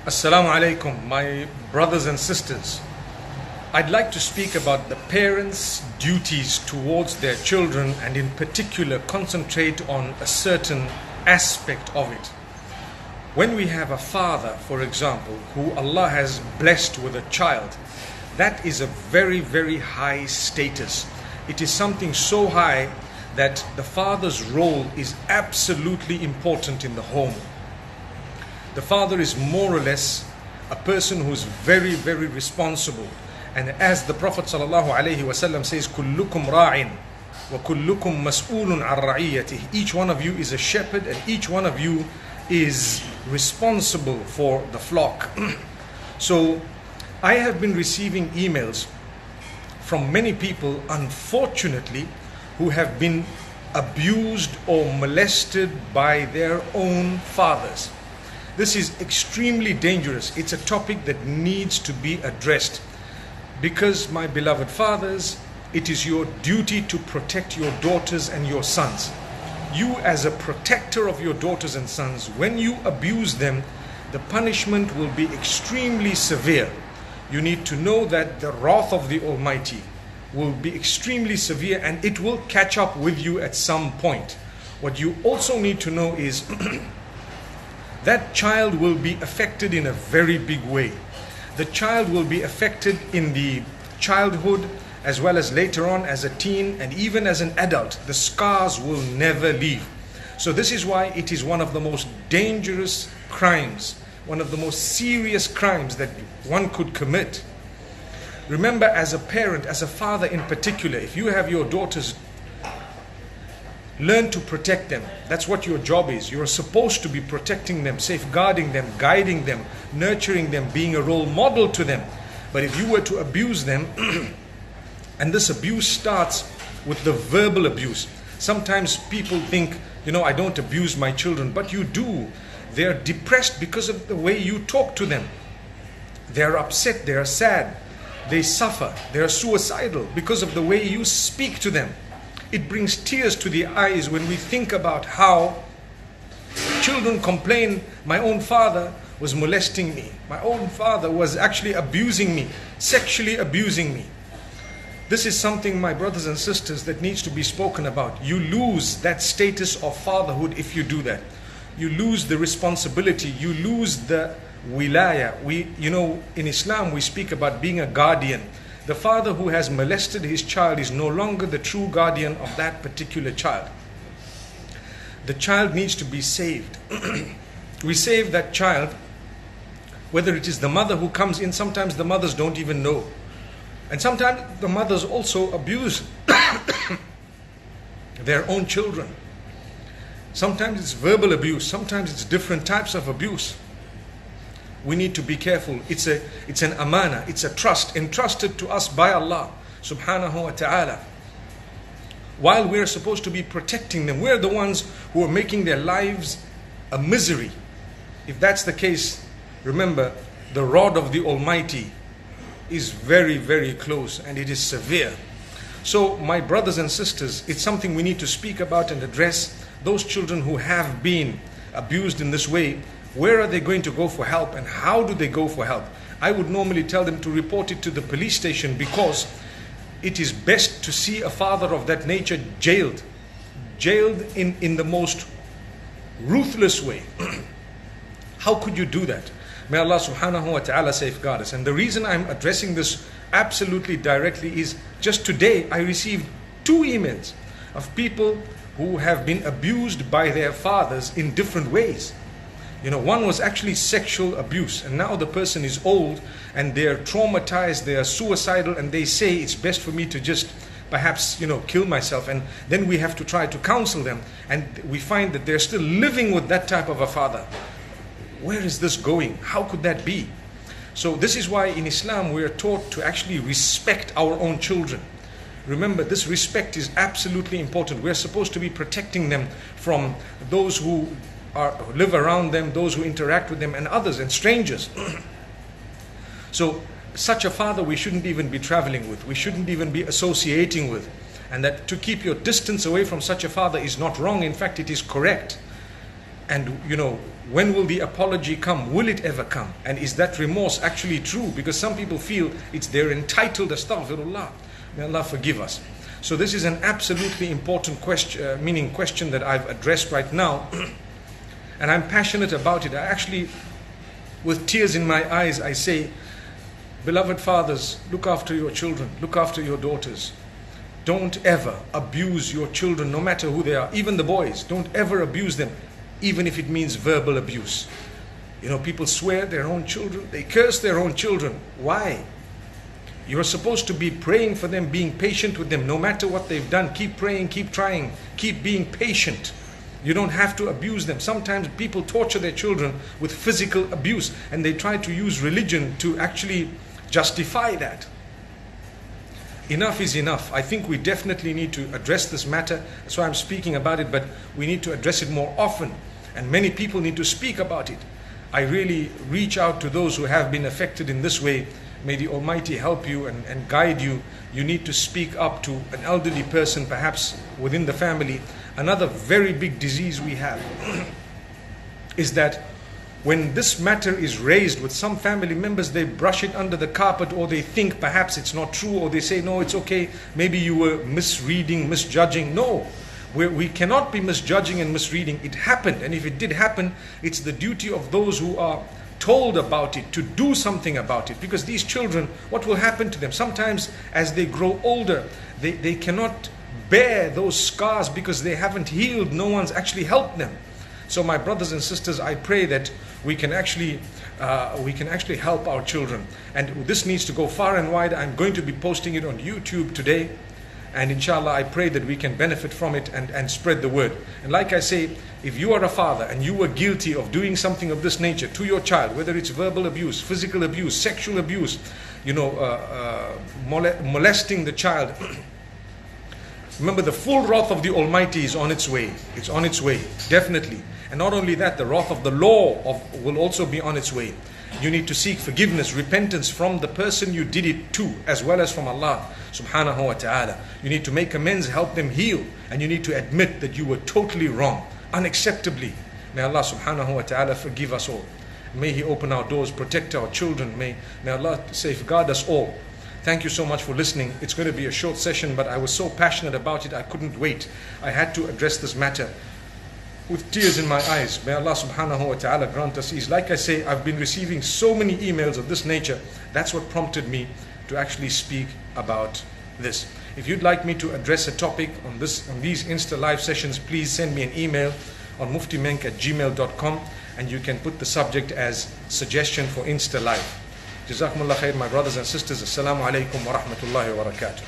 Assalamu alaikum, my brothers and sisters. I'd like to speak about the parents' duties towards their children and in particular concentrate on a certain aspect of it. When we have a father, for example, who Allah has blessed with a child, that is a very, very high status. It is something so high that the father's role is absolutely important in the home. The father is more or less a person who is very, very responsible. And as the Prophet ﷺ says, كُلُّكُمْ رَاعٍ وَكُلُّكُمْ مَسْئُولٌ عَنْ رَعِيَّتِهِ. Each one of you is a shepherd and each one of you is responsible for the flock. So I have been receiving emails from many people, unfortunately, who have been abused or molested by their own fathers. This is extremely dangerous. It's a topic that needs to be addressed. Because, my beloved fathers, it is your duty to protect your daughters and your sons. You, as a protector of your daughters and sons, when you abuse them, the punishment will be extremely severe. You need to know that the wrath of the Almighty will be extremely severe and it will catch up with you at some point. What you also need to know is that child will be affected in a very big way. The child will be affected in the childhood as well as later on as a teen and even as an adult. The scars will never leave. So this is why it is one of the most dangerous crimes, one of the most serious crimes that one could commit. Remember, as a parent, as a father in particular, if you have your daughters, learn to protect them. That's what your job is. You're supposed to be protecting them, safeguarding them, guiding them, nurturing them, being a role model to them. But if you were to abuse them, and this abuse starts with the verbal abuse. Sometimes people think, I don't abuse my children, but you do. They're depressed because of the way you talk to them. They're upset, they're sad, they suffer, they're suicidal because of the way you speak to them. It brings tears to the eyes when we think about how children complain, my own father was molesting me. My own father was actually abusing me, sexually abusing me. This is something, my brothers and sisters, that needs to be spoken about. You lose that status of fatherhood if you do that. You lose the responsibility, you lose the wilaya. In Islam we speak about being a guardian. The father who has molested his child is no longer the true guardian of that particular child. The child needs to be saved. We save that child, whether it is the mother who comes in. Sometimes the mothers don't even know. And sometimes the mothers also abuse their own children. Sometimes it's verbal abuse, sometimes it's different types of abuse. We need to be careful. It's an amana, it's a trust entrusted to us by Allah subhanahu wa ta'ala. While we're supposed to be protecting them, we're the ones who are making their lives a misery. If that's the case, remember, the rod of the Almighty is very, very close and it is severe. So, my brothers and sisters, it's something we need to speak about and address. Those children who have been abused in this way, where are they going to go for help and how do they go for help? I would normally tell them to report it to the police station because it is best to see a father of that nature jailed in the most ruthless way. How could you do that? May Allah subhanahu wa ta'ala safeguard us. And the reason I'm addressing this absolutely directly is just today I received 2 emails of people who have been abused by their fathers in different ways. One was actually sexual abuse, and now the person is old and they are traumatized, they are suicidal, and they say it's best for me to just perhaps kill myself. And then we have to try to counsel them, and we find that they're still living with that type of a father. Where is this going? How could that be? So this is why in Islam we are taught to actually respect our own children. Remember, this respect is absolutely important. We're supposed to be protecting them from those who live around them, those who interact with them, and others, and strangers. So such a father we shouldn't even be traveling with, we shouldn't even be associating with. And that to keep your distance away from such a father is not wrong, in fact it is correct. And when will the apology come? Will it ever come? And is that remorse actually true? Because some people feel they're entitled, astaghfirullah. May Allah forgive us. So this is an absolutely important question that I've addressed right now. And I'm passionate about it. I actually, with tears in my eyes, I say, beloved fathers, look after your children, look after your daughters. Don't ever abuse your children, no matter who they are. Even the boys, don't ever abuse them, even if it means verbal abuse. People swear their own children, they curse their own children. Why? You're supposed to be praying for them, being patient with them, no matter what they've done. Keep praying, keep trying, keep being patient. You don't have to abuse them. Sometimes people torture their children with physical abuse, and they try to use religion to actually justify that. Enough is enough. I think we definitely need to address this matter. That's why I'm speaking about it, but we need to address it more often, and many people need to speak about it. I really reach out to those who have been affected in this way. May the Almighty help you and guide you. You need to speak up to an elderly person, perhaps within the family. Another very big disease we have is that when this matter is raised with some family members, they brush it under the carpet, or they think perhaps it's not true, or they say, no, it's okay, maybe you were misreading, misjudging. No, we cannot be misjudging and misreading. It happened, and if it did happen, it's the duty of those who are told about it to do something about it. Because these children, what will happen to them? Sometimes as they grow older, they cannot bear those scars because they haven't healed. No one's actually helped them. So my brothers and sisters, I pray that we can actually help our children. And this needs to go far and wide. I'm going to be posting it on YouTube today. And inshallah, I pray that we can benefit from it and spread the word. And like I say, if you are a father and you were guilty of doing something of this nature to your child, whether it's verbal abuse, physical abuse, sexual abuse, molesting the child, remember, the full wrath of the Almighty is on its way. It's on its way, definitely. And not only that, the wrath of the law will also be on its way. You need to seek forgiveness, repentance from the person you did it to, as well as from Allah subhanahu wa ta'ala. You need to make amends, help them heal. And you need to admit that you were totally wrong, unacceptably. May Allah subhanahu wa ta'ala forgive us all. May He open our doors, protect our children. May Allah safeguard us all. Thank you so much for listening. It's going to be a short session, but I was so passionate about it, I couldn't wait. I had to address this matter with tears in my eyes. May Allah subhanahu wa ta'ala grant us ease. Like I say, I've been receiving so many emails of this nature. That's what prompted me to actually speak about this. If you'd like me to address a topic on these Insta live sessions, please send me an email on muftimenk@gmail.com, and you can put the subject as suggestion for Insta live. Jazakumullah khair, my brothers and sisters. Assalamu alaikum wa rahmatullahi wa barakatuh.